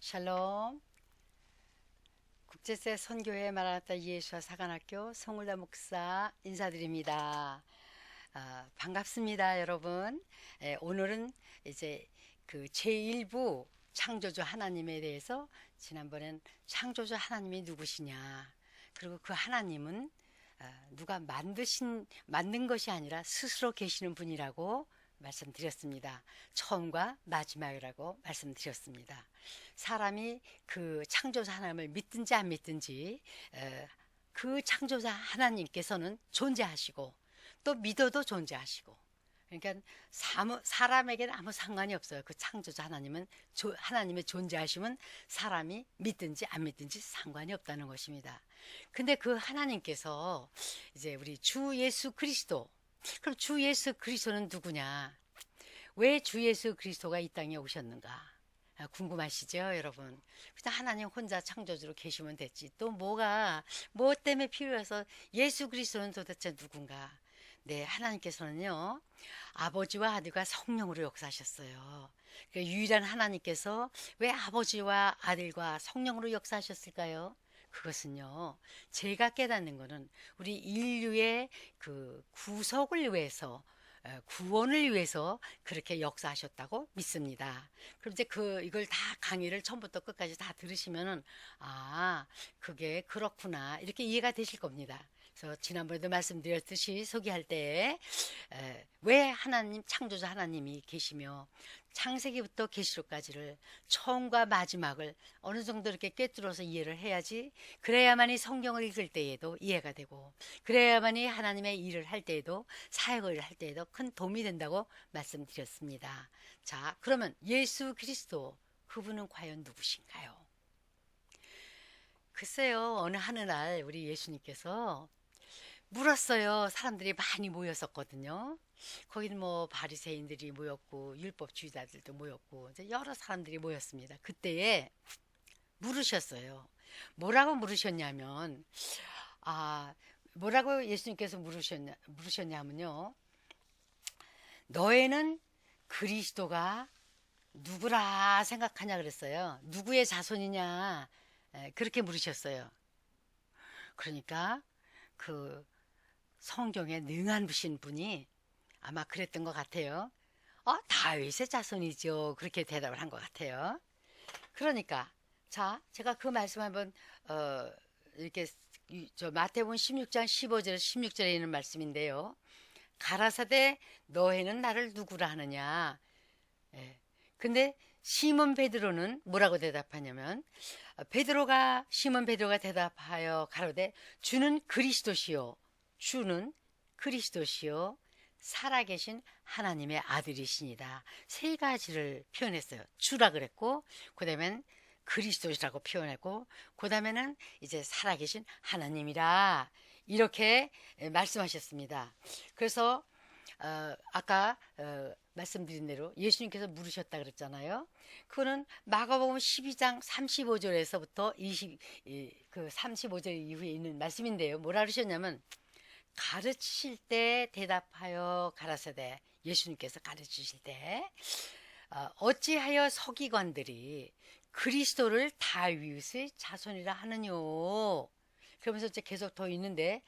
샬롬. 국제세 선교회 마라나타 예수와 사관학교 송울다 목사 인사드립니다. 반갑습니다, 여러분. 오늘은 이제 그 제1부 창조주 하나님에 대해서, 지난번엔 창조주 하나님이 누구시냐, 그리고 그 하나님은 누가 만든 것이 아니라 스스로 계시는 분이라고 말씀드렸습니다. 처음과 마지막이라고 말씀드렸습니다. 사람이 그 창조자 하나님을 믿든지 안 믿든지 그 창조자 하나님께서는 존재하시고 또 믿어도 존재하시고, 그러니까 사람에게는 아무 상관이 없어요. 그 창조자 하나님은, 하나님의 존재하심은 사람이 믿든지 안 믿든지 상관이 없다는 것입니다. 근데 그 하나님께서 이제 우리 주 예수 그리스도, 그럼 주 예수 그리스도는 누구냐? 왜 주 예수 그리스도가 이 땅에 오셨는가? 궁금하시죠, 여러분? 그냥 하나님 혼자 창조주로 계시면 됐지. 또 뭐 때문에 필요해서 예수 그리스도는 도대체 누군가? 네, 하나님께서는요, 아버지와 아들과 성령으로 역사하셨어요. 그러니까 유일한 하나님께서 왜 아버지와 아들과 성령으로 역사하셨을까요? 그것은요, 제가 깨닫는 것은 우리 인류의 그 구속을 위해서, 구원을 위해서 그렇게 역사하셨다고 믿습니다. 그럼 이제 이걸 다 강의를 처음부터 끝까지 다 들으시면은, 그게 그렇구나, 이렇게 이해가 되실 겁니다. 그래서 지난번에도 말씀드렸듯이 소개할 때 왜 하나님, 창조자 하나님이 계시며 창세기부터 계시록까지를, 처음과 마지막을 어느 정도 이렇게 꿰뚫어서 이해를 해야지, 그래야만이 성경을 읽을 때에도 이해가 되고, 그래야만이 하나님의 일을 할 때에도, 사역을 할 때에도 큰 도움이 된다고 말씀드렸습니다. 자, 그러면 예수 그리스도, 그분은 과연 누구신가요? 글쎄요, 어느 하늘날 우리 예수님께서 물었어요. 사람들이 많이 모였었거든요. 거기는 뭐 바리새인들이 모였고 율법주의자들도 모였고 이제 여러 사람들이 모였습니다. 그때에 물으셨어요. 뭐라고 물으셨냐면, 아 뭐라고 예수님께서 물으셨냐면요, 너희는 그리스도가 누구라 생각하냐 그랬어요. 누구의 자손이냐, 그렇게 물으셨어요. 그러니까 그 성경에 능한 분이 아마 그랬던 것 같아요. 다윗의 자손이죠. 그렇게 대답을 한 것 같아요. 그러니까, 자, 제가 그 말씀 한번 이렇게 저 마태복음 16장 15절 16절에 있는 말씀인데요. 가라사대 너희는 나를 누구라 하느냐. 예. 근데 시몬 베드로는 뭐라고 대답하냐면, 시몬 베드로가 대답하여 가로되 주는 그리스도시요, 주는 그리스도시요 살아계신 하나님의 아들이시니다. 세 가지를 표현했어요. 주라 그랬고, 그 다음엔 그리스도시라고 표현했고, 그 다음에는 이제 살아계신 하나님이라, 이렇게 말씀하셨습니다. 그래서 아까 말씀드린 대로 예수님께서 물으셨다 그랬잖아요. 그거는 마가복음 12장 35절에서부터 35절 이후에 있는 말씀인데요. 뭐라 그러셨냐면, 가르치실 때 대답하여 가라사대, 예수님께서 가르치실 때 어찌하여 서기관들이 그리스도를 다윗의 자손이라 하느뇨. 그러면서 이제 계속 더 있는데,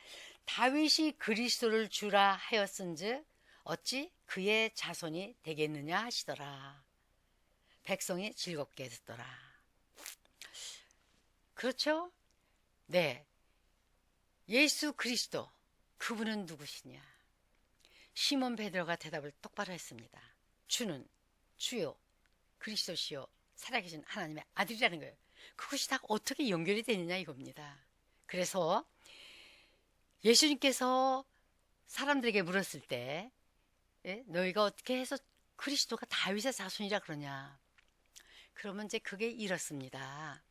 다윗이 그리스도를 주라 하였은즉 어찌 그의 자손이 되겠느냐 하시더라. 백성이 즐겁게 듣더라. 그렇죠? 네, 예수 그리스도, 그분은 누구시냐? 시몬 베드로가 대답을 똑바로 했습니다. 주는 주요 그리스도시요 살아계신 하나님의 아들이라는 거예요. 그것이 다 어떻게 연결이 되느냐 이겁니다. 그래서 예수님께서 사람들에게 물었을 때, 너희가 어떻게 해서 그리스도가 다윗의 자손이라 그러냐? 그러면 이제 그게 이렇습니다.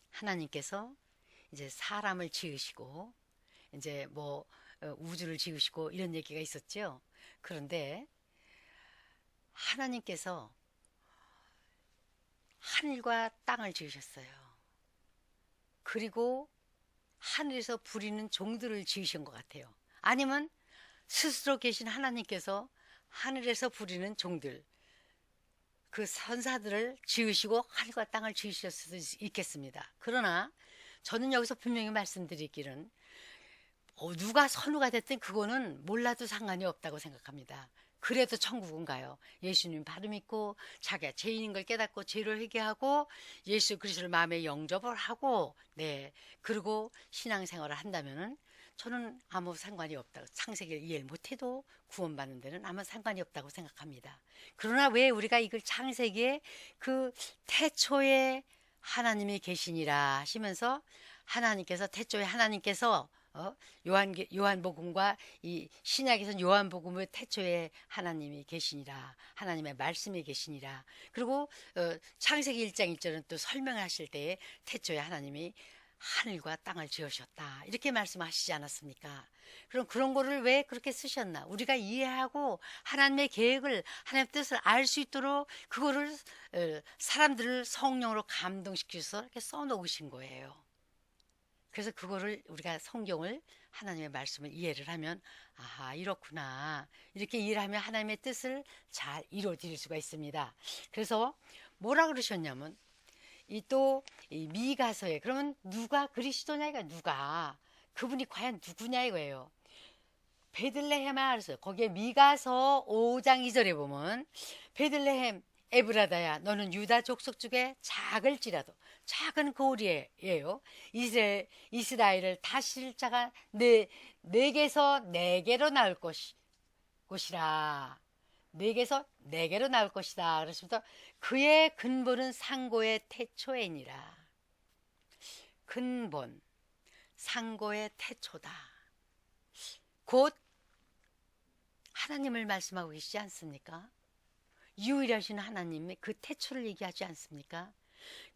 하나님께서 이제 사람을 지으시고 이제 뭐 우주를 지으시고 이런 얘기가 있었죠. 그런데 하나님께서 하늘과 땅을 지으셨어요. 그리고 하늘에서 부리는 종들을 지으신 것 같아요. 아니면 스스로 계신 하나님께서 하늘에서 부리는 종들, 그 선사들을 지으시고 하늘과 땅을 지으실 수도 있겠습니다. 그러나 저는 여기서 분명히 말씀드리기는 누가 선우가 됐든 그거는 몰라도 상관이 없다고 생각합니다. 그래도 천국은 가요. 예수님 바로 믿고 자기가 죄인인 걸 깨닫고 죄를 회개하고 예수 그리스도를 마음에 영접을 하고 그리고 신앙생활을 한다면은 저는 아무 상관이 없다고, 창세기를 이해를 못해도 구원받는 데는 아무 상관이 없다고 생각합니다. 그러나 왜 우리가 이걸 창세기에 그 태초에 하나님이 계시니라 하시면서 하나님께서 태초에 하나님께서 요한복음과 이 신약에서는 요한복음의 태초에 하나님이 계시니라, 하나님의 말씀이 계시니라. 그리고 창세기 1장 1절은 또 설명을 하실 때에 태초에 하나님이 하늘과 땅을 지으셨다 이렇게 말씀하시지 않았습니까? 그럼 그런 거를 왜 그렇게 쓰셨나? 우리가 이해하고 하나님의 계획을, 하나님의 뜻을 알 수 있도록 그거를 사람들을 성령으로 감동시켜서 이렇게 써놓으신 거예요. 그래서 그거를 우리가 성경을, 하나님의 말씀을 이해를 하면 아하 이렇구나 이렇게 이해를 하면 하나님의 뜻을 잘 이루어드릴 수가 있습니다. 그래서 뭐라 그러셨냐면 이 미가서에 그러면 누가 그리스도냐 이거, 누가 그분이 과연 누구냐 이거예요. 베들레헴아 그랬어요. 거기에 미가서 5장 2절에 보면 베들레헴 에브라다야 너는 유다 족속 중에 작을지라도, 작은 고리예요. 이스라엘을 다스릴 자가 네게서 네게로 나올 것이라. 네게서 네게로 나올 것이다. 그렇습니다. 그의 근본은 상고의 태초이니라. 근본, 상고의 태초다. 곧 하나님을 말씀하고 계시지 않습니까? 유일하신 하나님의 그 태초를 얘기하지 않습니까?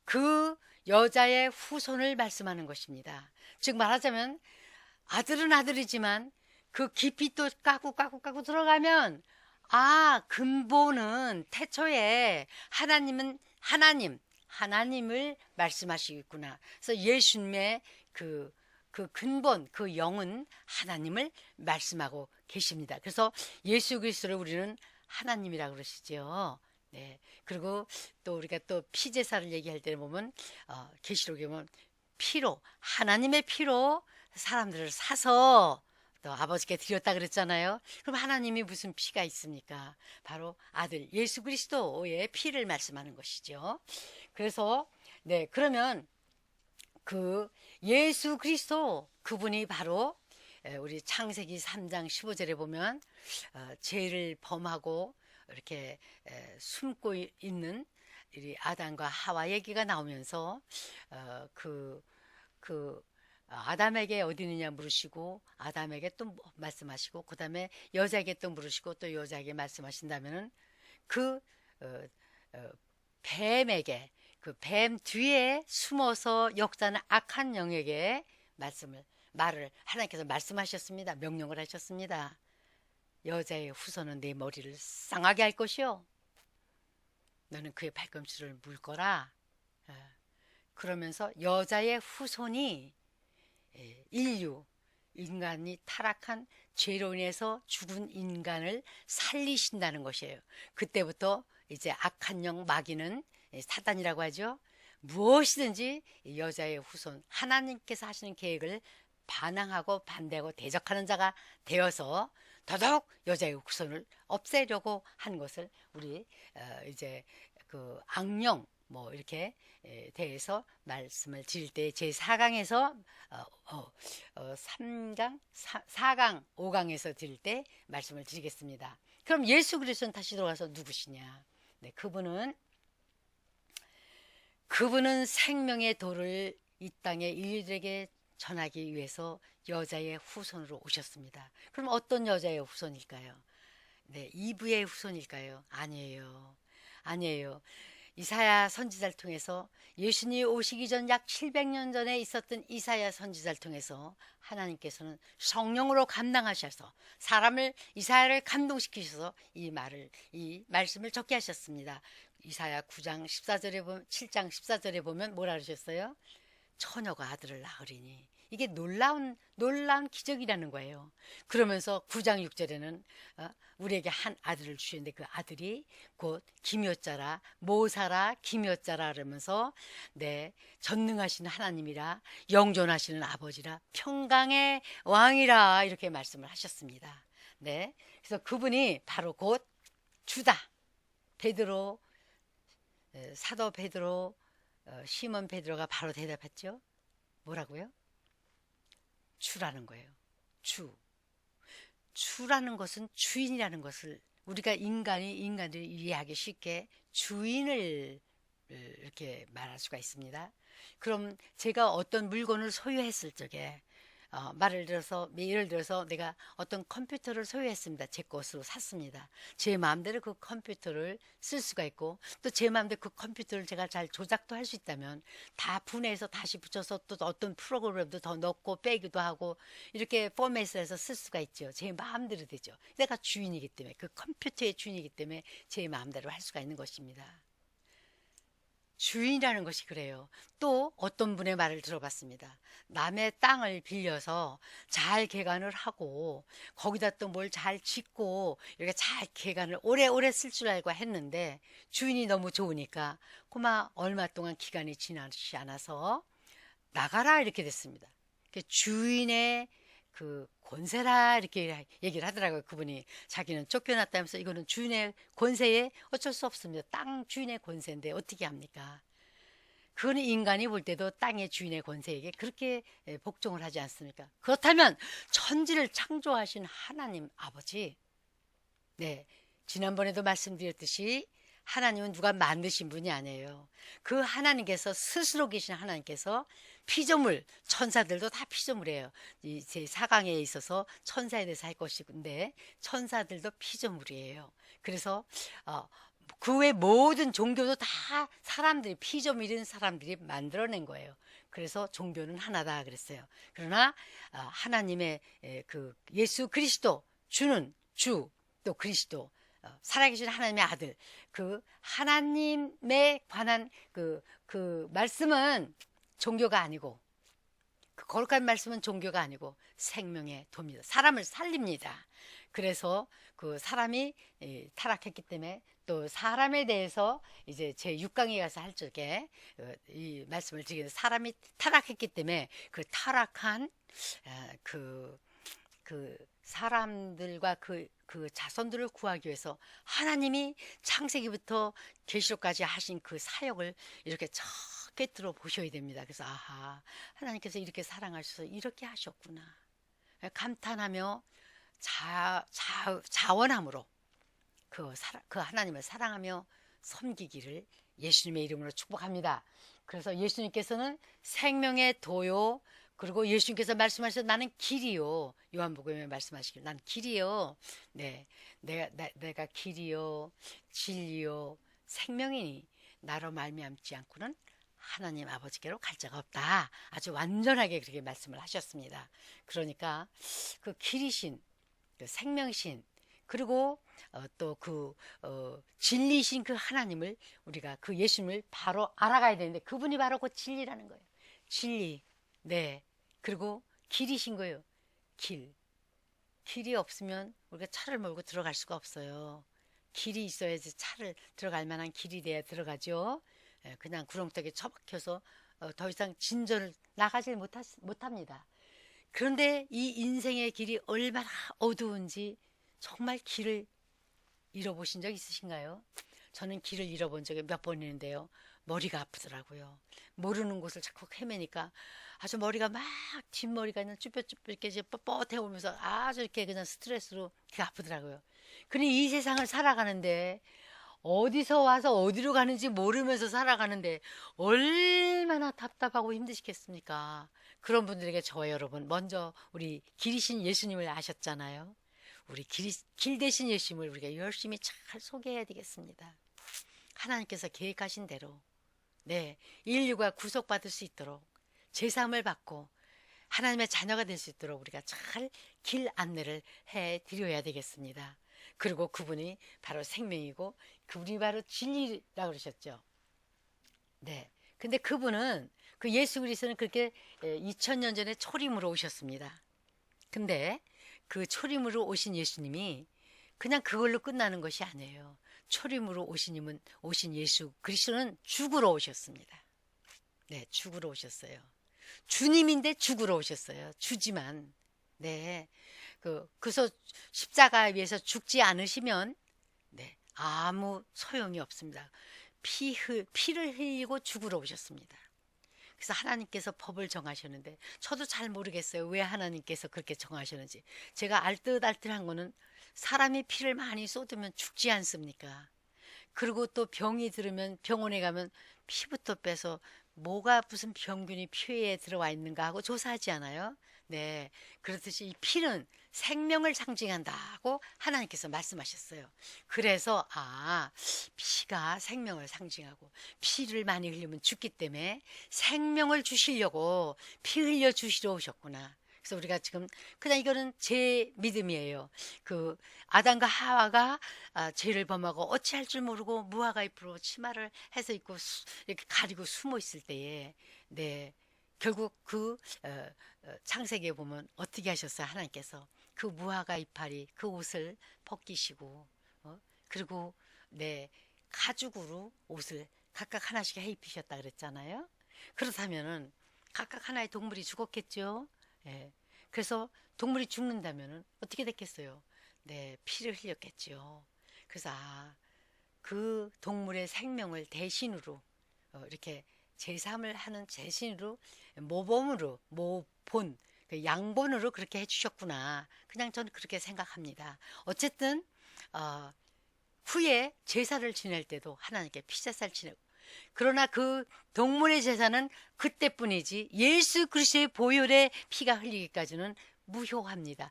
그 여자의 후손을 말씀하는 것입니다. 즉 말하자면 아들은 아들이지만 그 깊이 또 까고 들어가면 근본은 태초에 하나님을 말씀하시겠구나. 그래서 예수님의 그 근본, 그 영은 하나님을 말씀하고 계십니다. 그래서 예수 그리스도를 우리는 하나님이라 그러시죠. 네. 그리고 또 우리가 또 피제사를 얘기할 때 보면 계시록에 보면 피로, 하나님의 피로 사람들을 사서 또 아버지께 드렸다 그랬잖아요. 그럼 하나님이 무슨 피가 있습니까? 바로 아들 예수 그리스도의 피를 말씀하는 것이죠. 그래서 그러면 그 예수 그리스도 그분이 바로 우리 창세기 3장 15절에 보면 죄를 범하고 이렇게 숨고 있는 이 아담과 하와 얘기가 나오면서 아담에게 어디 있느냐 물으시고 아담에게 또 말씀하시고 그 다음에 여자에게 또 물으시고 또 여자에게 말씀하신다면은 뱀에게, 그 뱀 뒤에 숨어서 역사는 악한 영에게 말을 하나님께서 말씀하셨습니다. 명령을 하셨습니다. 여자의 후손은 내 머리를 쌍하게 할 것이요 너는 그의 발꿈치를 물 거라. 그러면서 여자의 후손이 인간이 타락한 죄로 인해서 죽은 인간을 살리신다는 것이에요. 그때부터 이제 악한 영 마귀는 사단이라고 하죠. 무엇이든지 여자의 후손, 하나님께서 하시는 계획을 반항하고 반대하고 대적하는 자가 되어서 더더욱 여자의 후손을 없애려고 한 것을 우리 이제 그 악령 이렇게 대해서 말씀을 드릴 때 제4강에서 3강, 4강, 5강에서 드릴 때 말씀을 드리겠습니다. 그럼 예수 그리스도는 다시 돌아가서 누구시냐? 그분은 생명의 도를 이 땅에 인류들에게 전하기 위해서 여자의 후손으로 오셨습니다. 그럼 어떤 여자의 후손일까요? 이브의 후손일까요? 아니에요. 이사야 선지자를 통해서 예수님이 오시기 전 약 700년 전에 있었던 이사야 선지자를 통해서 하나님께서는 성령으로 감당하셔서 이사야를 감동시키셔서 이 말씀을 적게 하셨습니다. 이사야 9장 14절에 보면 7장 14절에 보면 뭐라 그러셨어요? 처녀가 아들을 낳으리니, 이게 놀라운 기적이라는 거예요. 그러면서 9장 6절에는 우리에게 한 아들을 주셨는데 그 아들이 곧 기묘자라 모사라 기묘자라 그러면서 네 전능하신 하나님이라 영존하시는 아버지라 평강의 왕이라 이렇게 말씀을 하셨습니다. 네, 그래서 그분이 바로 곧 주다. 베드로 사도 베드로 시몬 베드로가 바로 대답했죠. 뭐라고요? 주라는 거예요. 주라는 것은 주인이라는 것을 우리가 인간들이 이해하기 쉽게 주인을 이렇게 말할 수가 있습니다. 그럼 제가 어떤 물건을 소유했을 적에 예를 들어서 내가 어떤 컴퓨터를 소유했습니다. 제 것으로 샀습니다. 제 마음대로 그 컴퓨터를 쓸 수가 있고 또 제 마음대로 그 컴퓨터를 제가 잘 조작도 할 수 있다면 다 분해해서 다시 붙여서 또 어떤 프로그램도 더 넣고 빼기도 하고 이렇게 포맷을 해서 쓸 수가 있죠. 제 마음대로 되죠. 내가 주인이기 때문에 그 컴퓨터의 주인이기 때문에 제 마음대로 할 수가 있는 것입니다. 주인이라는 것이 그래요. 또 어떤 분의 말을 들어봤습니다. 남의 땅을 빌려서 잘 개간을 하고 거기다 또 뭘 잘 짓고 이렇게 잘 개간을 오래오래 쓸 줄 알고 했는데 주인이 너무 좋으니까 그만 얼마 동안 기간이 지나지 않아서 나가라 이렇게 됐습니다. 주인의 그 권세라 이렇게 얘기를 하더라고요. 그분이 자기는 쫓겨났다면서 이거는 주인의 권세에 어쩔 수 없습니다. 땅 주인의 권세인데 어떻게 합니까? 그거는 인간이 볼 때도 땅의 주인의 권세에게 그렇게 복종을 하지 않습니까? 그렇다면 천지를 창조하신 하나님 아버지, 네, 지난번에도 말씀드렸듯이 하나님은 누가 만드신 분이 아니에요. 그 하나님께서 스스로 계신 하나님께서 피조물, 천사들도 다 피조물이에요. 제 4강에 있어서 천사에 대해서 할 것인데 천사들도 피조물이에요. 그래서 그 외 모든 종교도 다 사람들이 피조물인 사람들이 만들어낸 거예요. 그래서 종교는 하나다 그랬어요. 그러나 하나님의 그 예수 그리스도 주는 주 또 그리스도 살아계신 하나님의 아들 그 하나님에 관한 그 말씀은 종교가 아니고 그 거룩한 말씀은 종교가 아니고 생명의 도입니다. 사람을 살립니다. 그래서 그 사람이 타락했기 때문에 또 사람에 대해서 이제 제 6강에 가서 할 적에 이 말씀을 드리는 사람이 타락했기 때문에 그 타락한 그 사람들과 그 자손들을 구하기 위해서 하나님이 창세기부터 계시록까지 하신 그 사역을 이렇게 척 들어 보셔야 됩니다. 그래서 아하, 하나님께서 이렇게 사랑하셔서 이렇게 하셨구나. 감탄하며 자원함으로 그 하나님을 사랑하며 섬기기를 예수님의 이름으로 축복합니다. 그래서 예수님께서는 생명의 도요. 그리고 예수님께서 말씀하셔서 나는 길이요. 요한복음에 말씀하시길 난 길이요. 네, 내가 길이요, 진리요, 생명이니 나로 말미암지 않고는 하나님 아버지께로 갈 자가 없다. 아주 완전하게 그렇게 말씀을 하셨습니다. 그러니까 그 길이신, 그 생명신, 그리고 또 진리신 그 하나님을 우리가 그 예수님을 바로 알아가야 되는데 그분이 바로 그 진리라는 거예요. 진리. 네. 그리고 길이신 거예요. 길이 없으면 우리가 차를 몰고 들어갈 수가 없어요. 길이 있어야지 차를 들어갈 만한 길이 돼야 들어가죠. 그냥 구렁텅이에 처박혀서 더 이상 진전을 나가질 못합니다. 그런데 이 인생의 길이 얼마나 어두운지 정말 길을 잃어보신 적 있으신가요? 저는 길을 잃어본 적이 몇 번 있는데요. 머리가 아프더라고요. 모르는 곳을 자꾸 헤매니까 아주 머리가 막 뒷머리가 그냥 쭈뼛쭈뼛 이렇게 뻣뻣해 오면서 아주 이렇게 그냥 스트레스로 아프더라고요. 근데 이 세상을 살아가는데 어디서 와서 어디로 가는지 모르면서 살아가는데 얼마나 답답하고 힘드시겠습니까? 그런 분들에게 저와 여러분 먼저 우리 길이신 예수님을 아셨잖아요. 우리 길 대신 예수님을 우리가 열심히 잘 소개해야 되겠습니다. 하나님께서 계획하신 대로 네 인류가 구속받을 수 있도록 제사함을 받고 하나님의 자녀가 될 수 있도록 우리가 잘 길 안내를 해드려야 되겠습니다. 그리고 그분이 바로 생명이고 그분이 바로 진리라고 그러셨죠. 네. 근데 그분은 그 예수 그리스도는 그렇게 2000년 전에 초림으로 오셨습니다. 근데 그 초림으로 오신 예수님이 그냥 그걸로 끝나는 것이 아니에요. 초림으로 오신 예수 그리스도는 죽으러 오셨습니다. 네, 죽으러 오셨어요. 주님인데 죽으러 오셨어요. 주지만 네, 그래서 십자가에 위해서 죽지 않으시면 네, 아무 소용이 없습니다. 피를 흘리고 죽으러 오셨습니다. 그래서 하나님께서 법을 정하셨는데 저도 잘 모르겠어요. 왜 하나님께서 그렇게 정하셨는지. 제가 알뜰알뜰한 거는 사람이 피를 많이 쏟으면 죽지 않습니까? 그리고 또 병이 들으면 병원에 가면 피부터 빼서 뭐가 무슨 병균이 피에 들어와 있는가 하고 조사하지 않아요? 네, 그렇듯이 이 피는 생명을 상징한다고 하나님께서 말씀하셨어요. 그래서 피가 생명을 상징하고 피를 많이 흘리면 죽기 때문에 생명을 주시려고 피 흘려 주시러 오셨구나. 그래서 우리가 지금 그냥 이거는 제 믿음이에요. 그 아담과 하와가 죄를 범하고 어찌할 줄 모르고 무화과 잎으로 치마를 해서 입고 이렇게 가리고 숨어 있을 때에 네 결국 창세기에 보면 어떻게 하셨어요? 하나님께서 그 무화과 이파리 그 옷을 벗기시고 그리고 네 가죽으로 옷을 각각 하나씩 해 입히셨다 그랬잖아요. 그렇다면은 각각 하나의 동물이 죽었겠죠. 예. 그래서 동물이 죽는다면은 어떻게 됐겠어요? 네, 피를 흘렸겠죠. 그래서 그 동물의 생명을 대신으로 이렇게 제삼을 하는 대신으로 모본 그 양본으로 그렇게 해주셨구나. 그냥 저는 그렇게 생각합니다. 어쨌든 후에 제사를 지낼 때도 하나님께 피제사를 지내고 그러나 그 동물의 제사는 그때뿐이지 예수 그리스도의 보혈의 피가 흘리기까지는 무효합니다.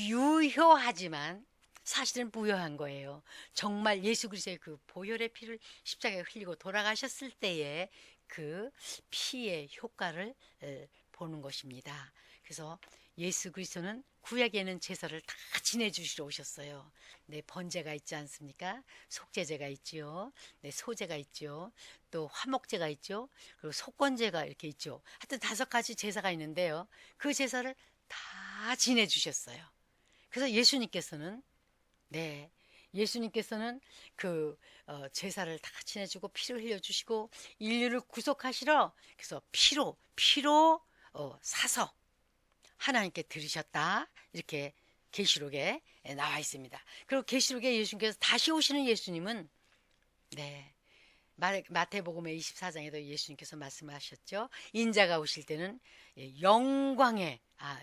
유효하지만 사실은 무효한 거예요. 정말 예수 그리스도의 그 보혈의 피를 십자가에 흘리고 돌아가셨을 때의 그 피의 효과를 보는 것입니다. 그래서 예수 그리스도는 구약에는 제사를 다 지내주시러 오셨어요. 네, 번제가 있지 않습니까? 속죄제가 있지요. 네, 소제가 있죠. 또 화목제가 있죠. 그리고 속건제가 이렇게 있죠. 하여튼 5가지 제사가 있는데요. 그 제사를 다 지내주셨어요. 그래서 예수님께서는 그 제사를 다 지내주고 피를 흘려주시고 인류를 구속하시러 그래서 피로 사서 하나님께 드리셨다. 이렇게 계시록에 나와 있습니다. 그리고 계시록에 예수님께서 다시 오시는 예수님은 네. 마태복음의 24장에도 예수님께서 말씀하셨죠. 인자가 오실 때는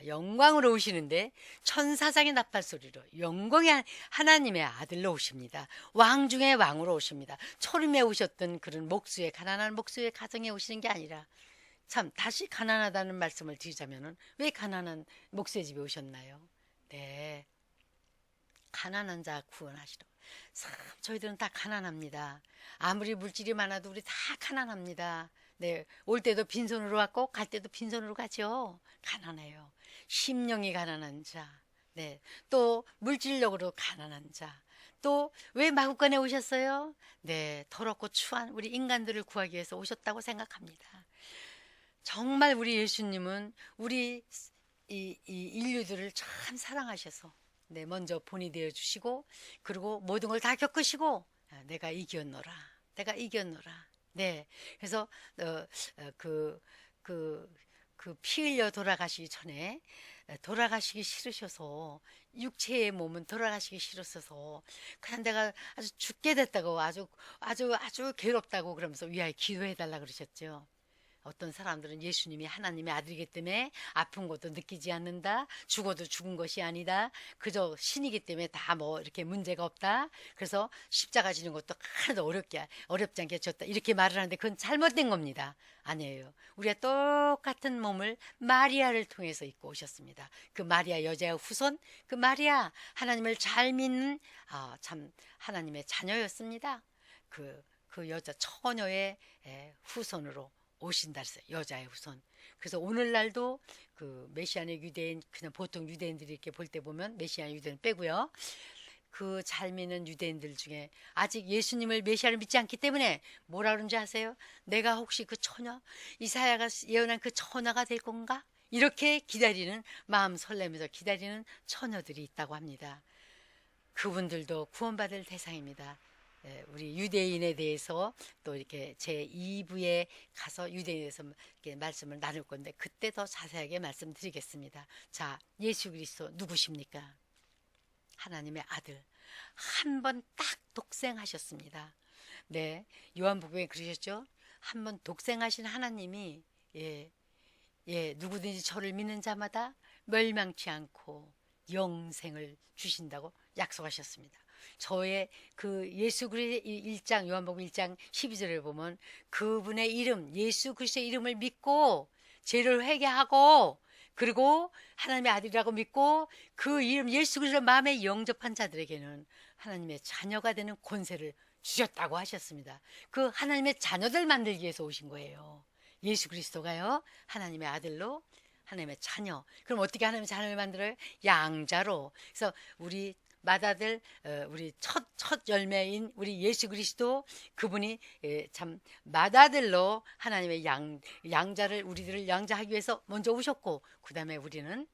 영광으로 오시는데 천사장의 나팔 소리로 영광의 하나님의 아들로 오십니다. 왕 중에 왕으로 오십니다. 초림에 오셨던 그런 가난한 목수의 가정에 오시는 게 아니라 참 다시 가난하다는 말씀을 드리자면은 왜 가난한 목수의 집에 오셨나요? 네, 가난한 자 구원하시러. 참 저희들은 다 가난합니다. 아무리 물질이 많아도 우리 다 가난합니다. 네, 올 때도 빈손으로 왔고 갈 때도 빈손으로 가죠. 가난해요. 심령이 가난한 자, 네, 또 물질력으로 가난한 자. 또 왜 마국간에 오셨어요? 네, 더럽고 추한 우리 인간들을 구하기 위해서 오셨다고 생각합니다. 정말 우리 예수님은 우리 이 인류들을 참 사랑하셔서 네, 먼저 본이 되어 주시고 그리고 모든 걸 다 겪으시고 내가 이겼노라. 내가 이겼노라. 네. 그래서 피 흘려 돌아가시기 전에 돌아가시기 싫으셔서 육체의 몸은 돌아가시기 싫으셔서 그냥 내가 아주 죽게 됐다고 아주 괴롭다고 그러면서 위하여 기도해 달라 그러셨죠. 어떤 사람들은 예수님이 하나님의 아들이기 때문에 아픈 것도 느끼지 않는다. 죽어도 죽은 것이 아니다. 그저 신이기 때문에 다 뭐 이렇게 문제가 없다. 그래서 십자가 지는 것도 하나도 어렵지 않게 졌다. 이렇게 말을 하는데 그건 잘못된 겁니다. 아니에요. 우리가 똑같은 몸을 마리아를 통해서 입고 오셨습니다. 그 마리아 여자의 후손, 그 마리아 하나님을 잘 믿는 참 하나님의 자녀였습니다. 그 여자 처녀의 후손으로 오신다 했어요. 여자의 후손. 그래서 오늘날도 그 메시아의 유대인 그냥 보통 유대인들이 이렇게 볼 때 보면 메시아 유대인 빼고요. 그 잘 믿는 유대인들 중에 아직 예수님을 메시아를 믿지 않기 때문에 뭐라 그런지 아세요? 내가 혹시 그 처녀, 이사야가 예언한 그 처녀가 될 건가? 이렇게 기다리는, 마음 설레면서 기다리는 처녀들이 있다고 합니다. 그분들도 구원받을 대상입니다. 우리 유대인에 대해서 또 이렇게 제 2부에 가서 유대인에 대해서 이렇게 말씀을 나눌 건데 그때 더 자세하게 말씀드리겠습니다. 자, 예수 그리스도 누구십니까? 하나님의 아들. 한 번 딱 독생하셨습니다. 네, 요한복음에 그러셨죠? 한 번 독생하신 하나님이 누구든지 저를 믿는 자마다 멸망치 않고 영생을 주신다고 약속하셨습니다. 저의 그 예수 그리스도 1장 요한복음 1장 12절을 보면 그분의 이름 예수 그리스도의 이름을 믿고 죄를 회개하고 그리고 하나님의 아들이라고 믿고 그 이름 예수 그리스도 마음에 영접한 자들에게는 하나님의 자녀가 되는 권세를 주셨다고 하셨습니다. 그 하나님의 자녀들 만들기 위해서 오신 거예요. 예수 그리스도가요 하나님의 아들로 하나님의 자녀. 그럼 어떻게 하나님의 자녀를 만들어요? 양자로. 그래서 우리 맏아들 우리 첫 열매인 우리 예수 그리스도 그분이 참 맏아들로 하나님의 양자를 우리들을 양자하기 위해서 먼저 오셨고 그 다음에 우리는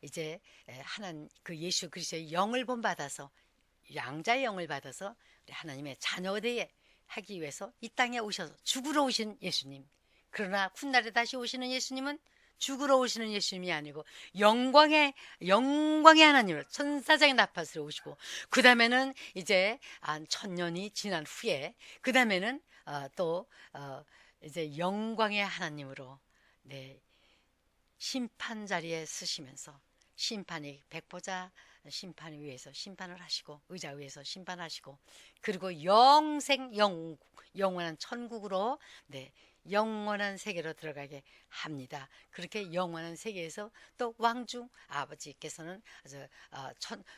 이제 하나님 그 예수 그리스도의 영을 본받아서 양자의 영을 받아서 하나님의 자녀되게 하기 위해서 이 땅에 오셔서 죽으러 오신 예수님. 그러나 훗날에 다시 오시는 예수님은 죽으러 오시는 예수님이 아니고 영광의 하나님으로 천사장의 나팔으로 오시고 그 다음에는 이제 한 1000년이 지난 후에 그 다음에는 또 이제 영광의 하나님으로 심판 자리에 서시면서 심판이 백보자 심판 위에서 심판을 하시고 의자 위에서 심판하시고 그리고 영원한 천국으로 영원한 세계로 들어가게 합니다. 그렇게 영원한 세계에서 또 왕중 아버지께서는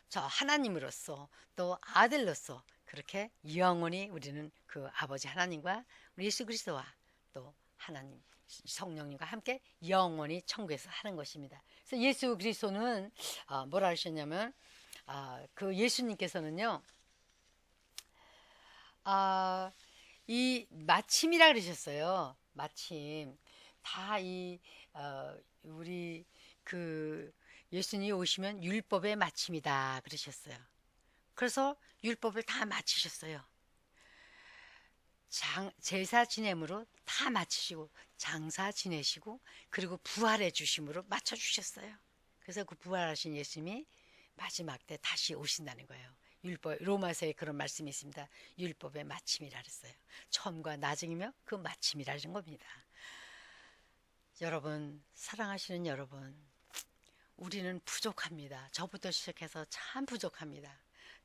저 하나님으로서 또 아들로서 그렇게 영원히 우리는 그 아버지 하나님과 우리 예수 그리스도와 또 하나님 성령님과 함께 영원히 천국에서 하는 것입니다. 그래서 예수 그리스도는 뭐라 하셨냐면 그 예수님께서는요 이 마침이라 그러셨어요. 마침 다 우리 그 예수님이 오시면 율법의 마침이다 그러셨어요. 그래서 율법을 다 마치셨어요. 제사 지냄으로 다 마치시고 장사 지내시고 그리고 부활해 주심으로 맞춰 주셨어요. 그래서 그 부활하신 예수님이 마지막 때 다시 오신다는 거예요. 율법 로마서에 그런 말씀이 있습니다. 율법의 마침이라 그랬어요. 처음과 나중이며 그 마침이라는 겁니다. 여러분 사랑하시는 여러분 우리는 부족합니다. 저부터 시작해서 참 부족합니다.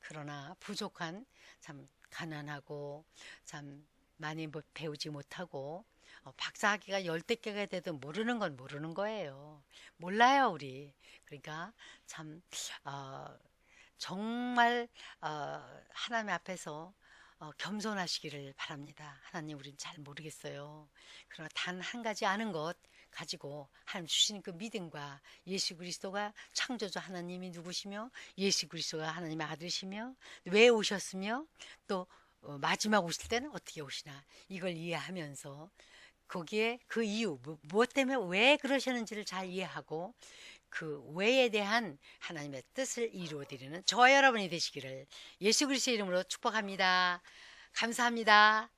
그러나 부족한 참 가난하고 참 많이 배우지 못하고 박사학위가 10개가 돼도 모르는 건 모르는 거예요. 몰라요 우리. 그러니까 참 정말 하나님 앞에서 겸손하시기를 바랍니다. 하나님 우린 잘 모르겠어요. 그러나 단 한 가지 아는 것 가지고 하나님 주신 그 믿음과 예수 그리스도가 창조주 하나님이 누구시며 예수 그리스도가 하나님의 아들이시며 왜 오셨으며 또 마지막 오실 때는 어떻게 오시나 이걸 이해하면서 거기에 그 이유 무엇 때문에 왜 그러셨는지를 잘 이해하고 그 왜에 대한 하나님의 뜻을 이루어드리는 저와 여러분이 되시기를 예수 그리스도의 이름으로 축복합니다. 감사합니다.